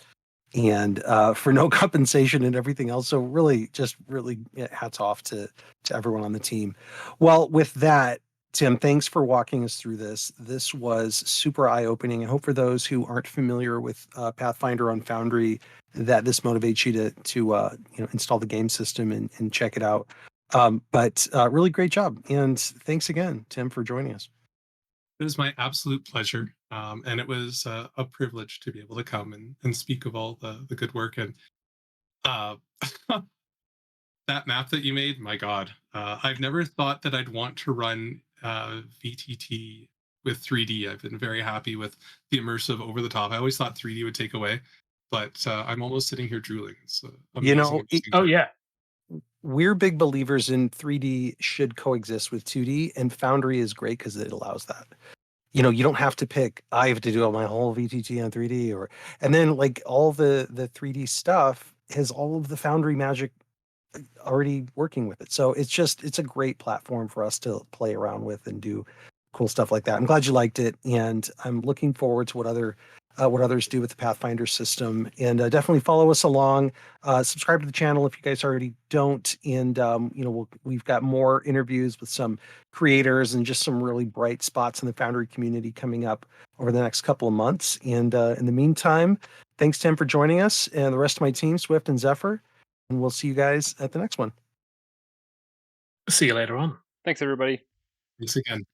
and for no compensation and everything else. So really, just really, hats off to everyone on the team. Well, with that, Tim, thanks for walking us through this. This was super eye-opening. And hope for those who aren't familiar with Pathfinder on Foundry, that this motivates you to install the game system and check it out. But really great job. And thanks again, Tim, for joining us. It was my absolute pleasure. And it was a privilege to be able to come and speak of all the good work. And uh, that map that you made, my God, I've never thought that I'd want to run VTT with 3D. I've been very happy with the immersive over the top. I always thought 3D would take away, but I'm almost sitting here drooling. It's amazing. Oh yeah. We're big believers in 3D should coexist with 2D, and Foundry is great because it allows that. You know, you don't have to pick, I have to do all my whole VTT on 3D, and then like all the 3D stuff has all of the Foundry magic already working with it. So it's a great platform for us to play around with and do cool stuff like that. I'm glad you liked it, and I'm looking forward to what others do with the Pathfinder system. And definitely follow us along. Subscribe to the channel if you guys already don't. And we've got more interviews with some creators and just some really bright spots in the Foundry community coming up over the next couple of months. And in the meantime, thanks Tim for joining us and the rest of my team, Swift and Zephyr. And we'll see you guys at the next one. See you later on. Thanks, everybody. Thanks again.